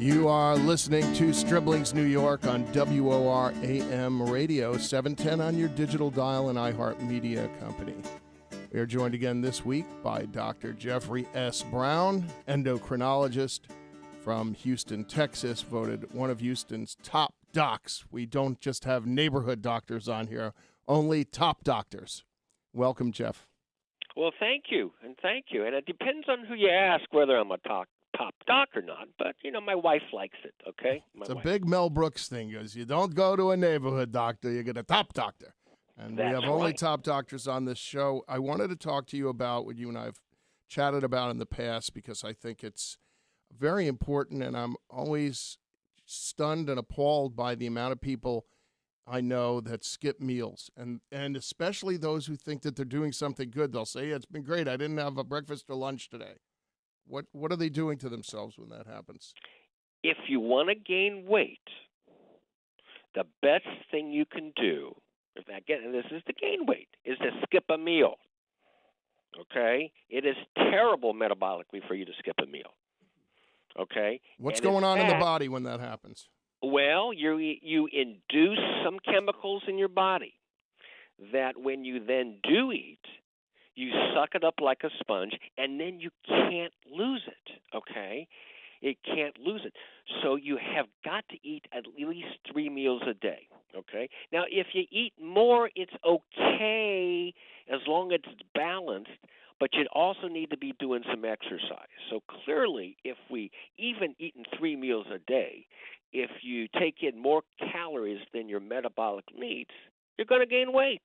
You are listening to Stribling's New York on WOR AM radio, 710 on your digital dial and iHeart Media Company. We are joined again this week by Dr. Jeffrey S. Brown, endocrinologist from Houston, Texas, voted one of Houston's top docs. We don't just have neighborhood doctors on here, only top doctors. Welcome, Jeff. Well, thank you. And it depends on who you ask whether I'm a top doc or not. But, my wife likes it, okay? It's a big Mel Brooks thing, is you don't go to a neighborhood doctor, you get a top doctor. And That's we have only right. top doctors on this show. I wanted to talk to you about what you and I have chatted about in the past because I think it's very important, and I'm always stunned and appalled by the amount of people I know that skip meals, and especially those who think that they're doing something good. They'll say, yeah, it's been great. I didn't have a breakfast or lunch today. What are they doing to themselves when that happens? If you want to gain weight, the best thing you can do, and this is to gain weight, is to skip a meal. Okay? It is terrible metabolically for you to skip a meal. Okay? What's going on in the body when that happens? Well, you induce some chemicals in your body that when you then do eat, you suck it up like a sponge, and then you can't lose it, okay? It can't lose it. So you have got to eat at least 3 meals a day, okay? Now, if you eat more, it's okay as long as it's balanced, but you also need to be doing some exercise. So clearly, if we even eating 3 meals a day, if you take in more calories than your metabolic needs, you're going to gain weight.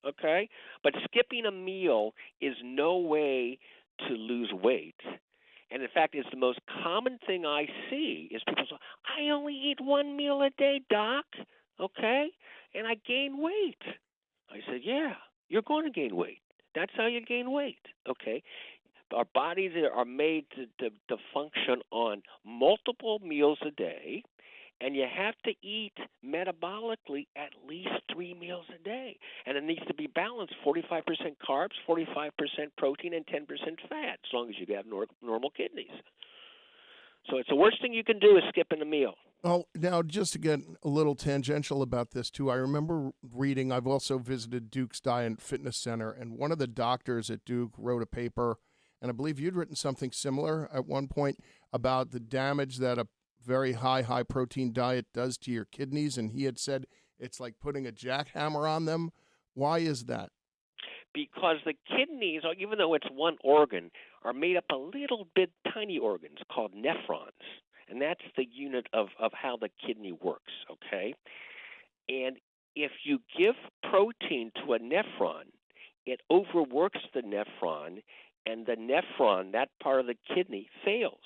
Okay? But skipping a meal is no way to lose weight. And in fact, it's the most common thing I see is people say, I only eat 1 meal a day, doc, okay? And I gain weight. I said, yeah, you're going to gain weight. That's how you gain weight, okay? Our bodies are made to function on multiple meals a day, and you have to eat metabolically at least 3 meals a day. And it needs to be balanced, 45% carbs, 45% protein, and 10% fat, as long as you have normal kidneys. So it's the worst thing you can do is skipping a meal. Oh, now, just to get a little tangential about this, too, I remember reading, I've also visited Duke's Diet and Fitness Center, and one of the doctors at Duke wrote a paper, and I believe you'd written something similar at one point about the damage that a very high protein diet does to your kidneys, and he had said it's like putting a jackhammer on them. Why is that? Because the kidneys, even though it's one organ, are made up of little bit tiny organs called nephrons, and that's the unit of how the kidney works, okay? And if you give protein to a nephron, it overworks the nephron, and the nephron, that part of the kidney, fails.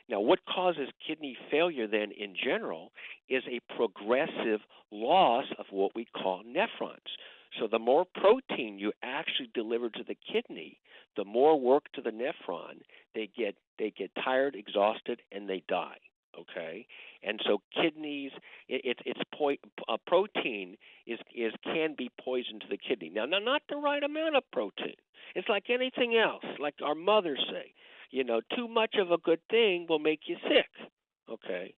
Now, what causes kidney failure then in general is a progressive loss of what we call nephrons. So the more protein you actually deliver to the kidney, the more work to the nephron, they get tired, exhausted, and they die. Okay, and so kidneys, protein can be poison to the kidney. Now, not the right amount of protein. It's like anything else, like our mothers say. Too much of a good thing will make you sick. Okay,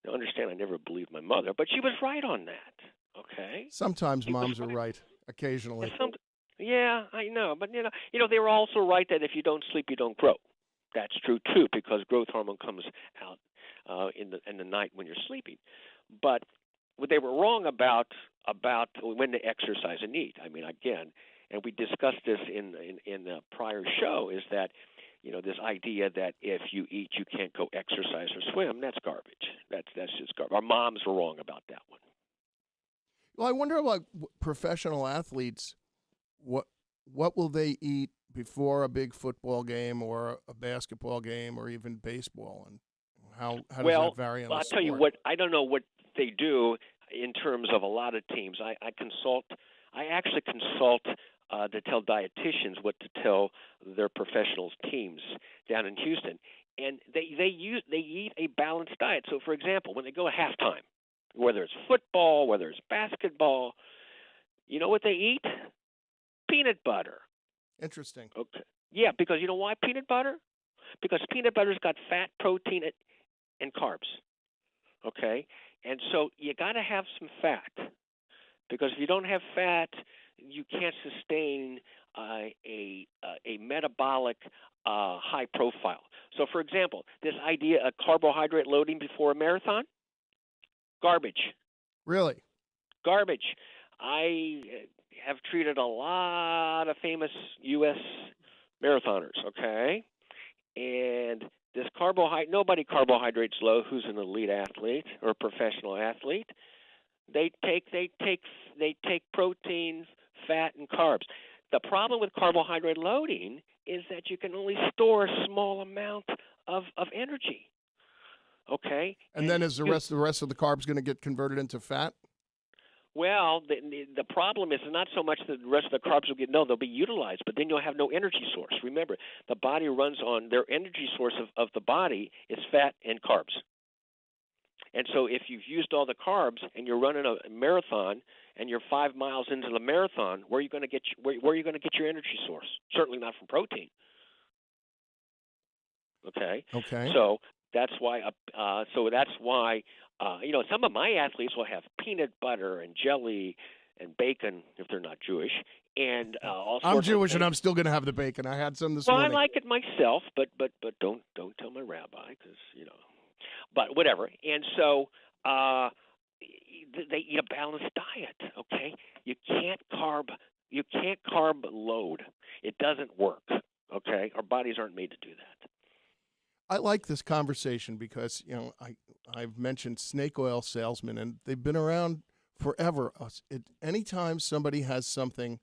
now understand, I never believed my mother, but she was right on that. Okay. Sometimes moms are right. Occasionally. Yeah, I know, but they were also right that if you don't sleep, you don't grow. That's true too, because growth hormone comes out in the night when you're sleeping. But what they were wrong about when to exercise and eat. I mean, again, and we discussed this in the prior show, is that this idea that if you eat, you can't go exercise or swim. That's garbage. That's just garbage. Our moms were wrong about that one. Well, I wonder about professional athletes. What will they eat before a big football game or a basketball game or even baseball, and how does that vary? Well, I'll tell you what. I don't know what they do in terms of a lot of teams. I actually consult to tell dietitians what to tell their professional teams down in Houston, and they eat a balanced diet. So, for example, when they go at halftime, whether it's football, whether it's basketball, you know what they eat? Peanut butter. Interesting. Okay. Yeah, because you know why peanut butter? Because peanut butter's got fat, protein, and carbs. Okay? And so you got to have some fat, because if you don't have fat, you can't sustain a metabolic high profile. So, for example, this idea of carbohydrate loading before a marathon, garbage. Really? Garbage. I have treated a lot of famous U.S. marathoners, okay? And this nobody carbohydrates low who's an elite athlete or a professional athlete. They take protein, fat, and carbs. The problem with carbohydrate loading is that you can only store a small amount of energy. Okay? And then is the rest of the carbs going to get converted into fat? Well, the problem is not so much that the rest of the carbs will they'll be utilized, but then you'll have no energy source. Remember, the body runs on their energy source of the body is fat and carbs. And so if you've used all the carbs and you're running a marathon and you're 5 miles into the marathon, where are you going to get your energy source? Certainly not from protein. Okay. Okay. So that's why. Some of my athletes will have peanut butter and jelly and bacon if they're not Jewish, and all sorts. I'm Jewish and I'm still going to have the bacon. I had some this morning. Well, I like it myself, but don't tell my rabbi, because But whatever. And so they eat a balanced diet. Okay, you can't carb load. It doesn't work. Okay, our bodies aren't made to do that. I like this conversation because, I've mentioned snake oil salesmen, and they've been around forever. Anytime somebody has something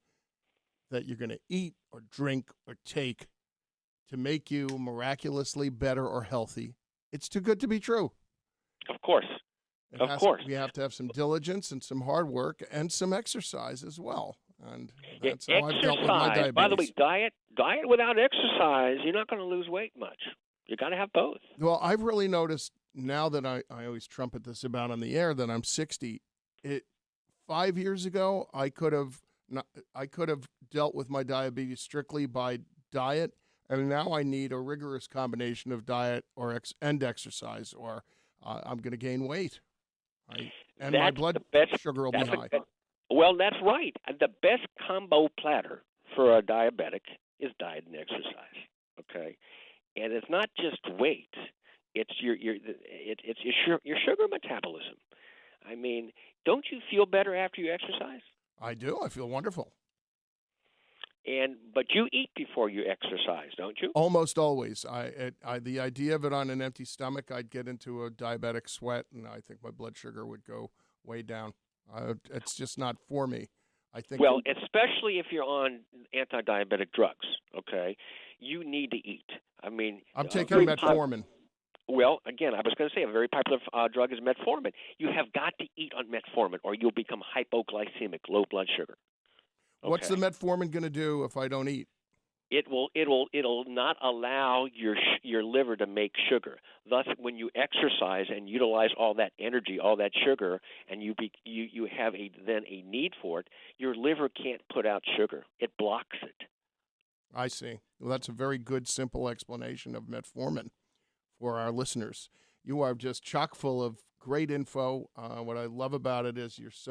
that you're going to eat or drink or take to make you miraculously better or healthy, it's too good to be true. Of course. We have to have some diligence and some hard work and some exercise as well. And that's how I've dealt with my diabetes. By the way, diet without exercise, you're not going to lose weight much. You got to have both. Well, I've really noticed now that I always trumpet this about on the air that I'm 60. 5 years ago, I could have dealt with my diabetes strictly by diet, and now I need a rigorous combination of diet and exercise, or I'm going to gain weight, my blood sugar will be high. Well, that's right. The best combo platter for a diabetic is diet and exercise. Okay. And it's not just weight; it's your sugar metabolism. I mean, don't you feel better after you exercise? I do. I feel wonderful. But you eat before you exercise, don't you? Almost always. The idea of it on an empty stomach, I'd get into a diabetic sweat, and I think my blood sugar would go way down. It's just not for me. I think. Well, especially if you're on anti-diabetic drugs. Okay, you need to eat. I mean, I'm taking metformin. Well, again, I was going to say a very popular drug is metformin. You have got to eat on metformin, or you'll become hypoglycemic, low blood sugar. Okay. What's the metformin going to do if I don't eat? It'll not allow your liver to make sugar. Thus, when you exercise and utilize all that energy, all that sugar, and you have then a need for it, your liver can't put out sugar. It blocks it. I see. Well, that's a very good, simple explanation of metformin for our listeners. You are just chock full of great info. What I love about it is you're so